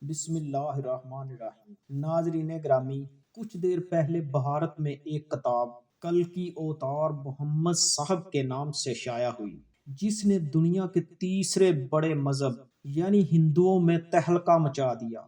بسم اللہ الرحمن الرحیم۔ ناظرین گرامی، کچھ دیر پہلے بھارت میں ایک کتاب کلکی اوتار محمد صاحب کے نام سے شائع ہوئی، جس نے دنیا کے تیسرے بڑے مذہب یعنی ہندوؤں میں تہلکہ مچا دیا،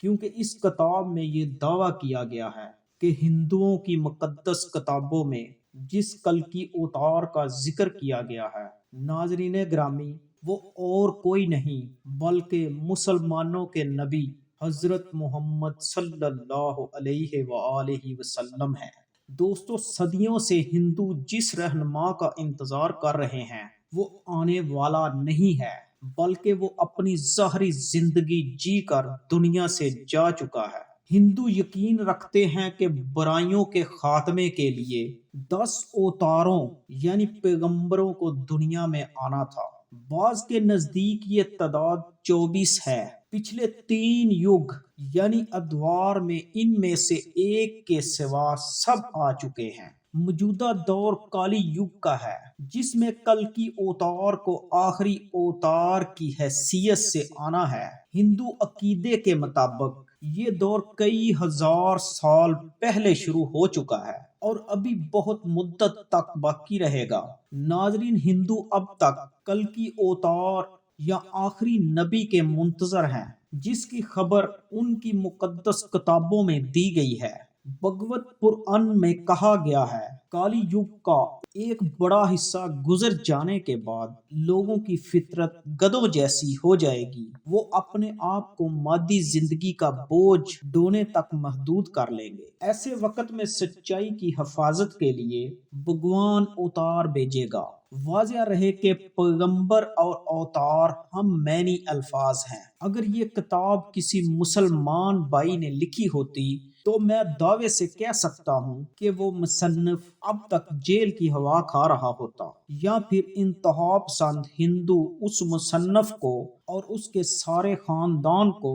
کیونکہ اس کتاب میں یہ دعویٰ کیا گیا ہے کہ ہندوؤں کی مقدس کتابوں میں جس کلکی اوتار کا ذکر کیا گیا ہے، ناظرین گرامی، وہ اور کوئی نہیں بلکہ مسلمانوں کے نبی حضرت محمد صلی اللہ علیہ وآلہ وسلم ہے۔ دوستو، صدیوں سے ہندو جس رہنما کا انتظار کر رہے ہیں وہ آنے والا نہیں ہے، بلکہ وہ اپنی ظاہری زندگی جی کر دنیا سے جا چکا ہے۔ ہندو یقین رکھتے ہیں کہ برائیوں کے خاتمے کے لیے 10 اوتاروں یعنی پیغمبروں کو دنیا میں آنا تھا۔ بعض کے نزدیک یہ تعداد 24 ہے۔ پچھلے 3 یگ یعنی ادوار میں ان میں سے ایک کے سوا سب آ چکے ہیں۔ موجودہ دور کالی یگ کا ہے، جس میں کلکی اوتار کو آخری اوتار کی حیثیت سے آنا ہے۔ ہندو عقیدے کے مطابق یہ دور کئی ہزار سال پہلے شروع ہو چکا ہے اور ابھی بہت مدت تک باقی رہے گا۔ ناظرین، ہندو اب تک کلکی اوتار یا آخری نبی کے منتظر ہیں، جس کی خبر ان کی مقدس کتابوں میں دی گئی ہے۔ بھگوت پران میں کہا گیا ہے، کالی یگ کا ایک بڑا حصہ گزر جانے کے بعد لوگوں کی فطرت گدھوں جیسی ہو جائے گی۔ وہ اپنے آپ کو مادی زندگی کا بوجھ ڈھونے تک محدود کر لیں گے۔ ایسے وقت میں سچائی کی حفاظت کے لیے بھگوان اوتار بھیجے گا۔ واضح رہے کہ پیغمبر اور اوتار ہم معنی الفاظ ہیں۔ اگر یہ کتاب کسی مسلمان بھائی نے لکھی ہوتی تو میں دعوے سے کہہ سکتا ہوں کہ وہ مصنف اب تک جیل کی ہوا کھا رہا ہوتا، یا پھر انتہا پسند ہندو اس مصنف کو اور اس کے سارے خاندان کو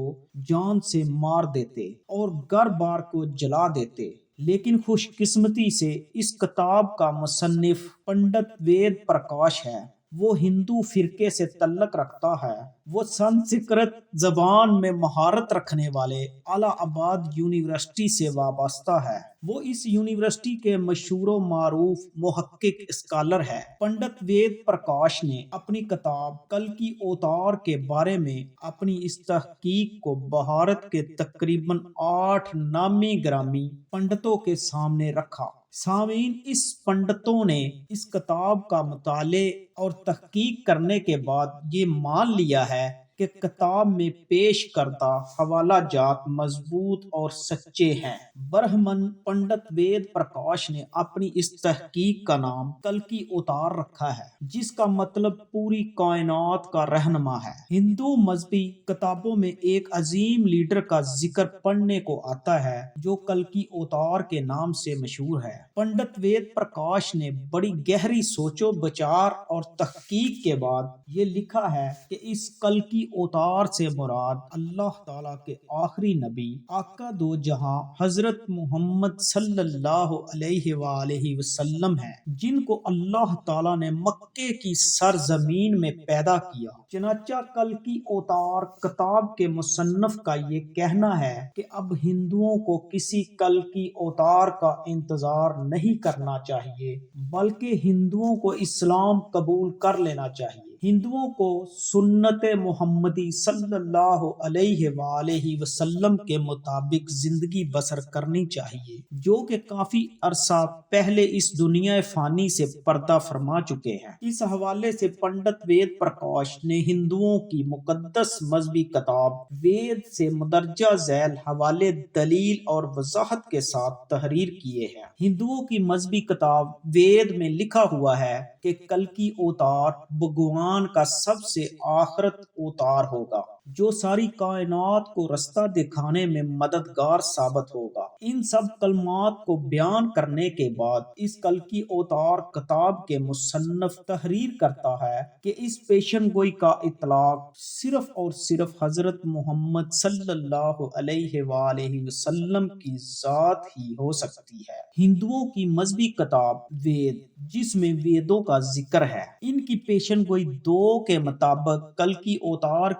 جان سے مار دیتے اور گھر بار کو جلا دیتے۔ لیکن خوش قسمتی سے اس کتاب کا مصنف پنڈت وید پرکاش ہے۔ وہ ہندو فرقے سے تعلق رکھتا ہے۔ وہ سنسکرت زبان میں مہارت رکھنے والے الہ آباد یونیورسٹی سے وابستہ ہے۔ وہ اس یونیورسٹی کے مشہور و معروف محقق اسکالر ہے۔ پنڈت وید پرکاش نے اپنی کتاب کلکی اوتار کے بارے میں اپنی اس تحقیق کو بھارت کے تقریباً 8 نامی گرامی پنڈتوں کے سامنے رکھا۔ سامعین، اس پنڈتوں نے اس کتاب کا مطالعے اور تحقیق کرنے کے بعد یہ مان لیا ہے کہ کتاب میں پیش کردہ حوالہ جات مضبوط اور سچے ہیں۔ برہمن پنڈت وید پرکاش نے اپنی اس تحقیق کا نام کلکی اوتار رکھا ہے، جس کا مطلب پوری کائنات کا رہنما ہے۔ ہندو مذہبی کتابوں میں ایک عظیم لیڈر کا ذکر پڑھنے کو آتا ہے جو کلکی اوتار کے نام سے مشہور ہے۔ پنڈت وید پرکاش نے بڑی گہری سوچ و بچار اور تحقیق کے بعد یہ لکھا ہے کہ اس کلکی اوتار سے مراد اللہ تعالیٰ کے آخری نبی آقا دو جہاں حضرت محمد صلی اللہ علیہ وآلہ وسلم ہیں، جن کو اللہ تعالیٰ نے مکے کی سرزمین میں پیدا کیا۔ چنانچہ کلکی اوتار کتاب کے مصنف کا یہ کہنا ہے کہ اب ہندوؤں کو کسی کلکی اوتار کا انتظار نہیں کرنا چاہیے، بلکہ ہندوؤں کو اسلام قبول کر لینا چاہیے۔ ہندوؤں کو سنت محمدی صلی اللہ علیہ وآلہ وسلم کے مطابق زندگی بسر کرنی چاہیے، جو کہ کافی عرصہ پہلے اس دنیا فانی سے پردہ فرما چکے ہیں۔ اس حوالے سے پنڈت وید پرکاش نے ہندوؤں کی مقدس مذہبی کتاب وید سے مندرجہ ذیل حوالے دلیل اور وضاحت کے ساتھ تحریر کیے ہیں۔ ہندوؤں کی مذہبی کتاب وید میں لکھا ہوا ہے کہ کلکی اوتار بھگوان کا سب سے آخرت اوتار ہوگا، جو ساری کائنات کو رستہ دکھانے میں مددگار ثابت ہوگا۔ ان سب کلمات کو بیان کرنے کے بعد اس کلکی اوتار کتاب کے مصنف تحریر کرتا ہے کہ اس پیشن گوئی کا اطلاق صرف اور صرف حضرت محمد صلی اللہ علیہ وآلہ وسلم کی ذات ہی ہو سکتی ہے۔ ہندوؤں کی مذہبی کتاب وید، جس میں ویدوں کا ذکر ہے، ان کی پیشن گوئی 2 کے مطابق کلکی اوتار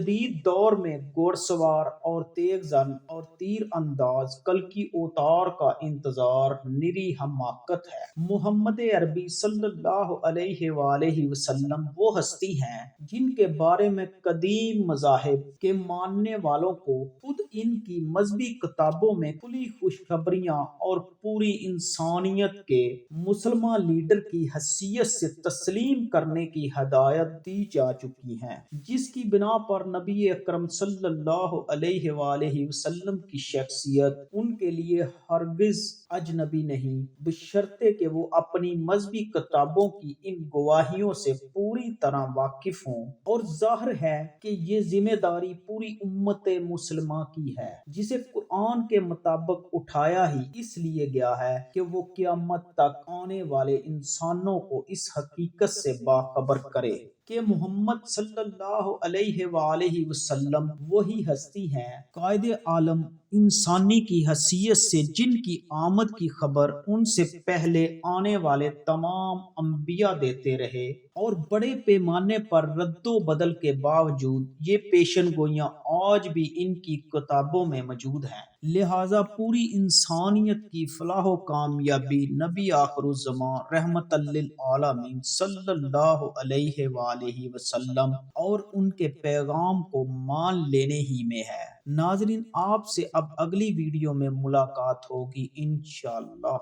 جدید دور میں گھوڑ سوار اور تیز زن اور تیر انداز کلکی اوتار کا انتظار نری حماقت ہے۔ محمد عربی صلی اللہ علیہ وآلہ وسلم وہ ہستی ہیں جن کے بارے میں قدیم مذاہب کے ماننے والوں کو خود ان کی مذہبی کتابوں میں کھلی خوشخبریاں اور پوری انسانیت کے مسلمان لیڈر کی حیثیت سے تسلیم کرنے کی ہدایت دی جا چکی ہیں، جس کی بنا پر نبی اکرم صلی اللہ علیہ وآلہ وسلم کی شخصیت ان کے لیے ہرگز اجنبی نہیں، بشرطے کہ وہ اپنی مذہبی کتابوں کی ان گواہیوں سے پوری طرح واقف ہوں۔ اور ظاہر ہے کہ یہ ذمہ داری پوری امت مسلمہ کی ہے، جسے قرآن کے مطابق اٹھایا ہی اس لیے گیا ہے کہ وہ قیامت تک آنے والے انسانوں کو اس حقیقت سے باخبر کرے کہ محمد صلی اللہ علیہ وآلہ وسلم وہی ہستی ہیں، قائد عالم انسانی کی حیثیت سے جن کی آمد کی خبر ان سے پہلے آنے والے تمام انبیاء دیتے رہے، اور بڑے پیمانے پر رد و بدل کے باوجود یہ پیشن گوئیاں آج بھی ان کی کتابوں میں موجود ہیں۔ لہٰذا پوری انسانیت کی فلاح و کامیابی نبی آخر الزمان رحمت للعالمین صلی اللہ علیہ وآلہ وسلم اور ان کے پیغام کو مان لینے ہی میں ہے۔ ناظرین، آپ سے اب اگلی ویڈیو میں ملاقات ہوگی انشاءاللہ۔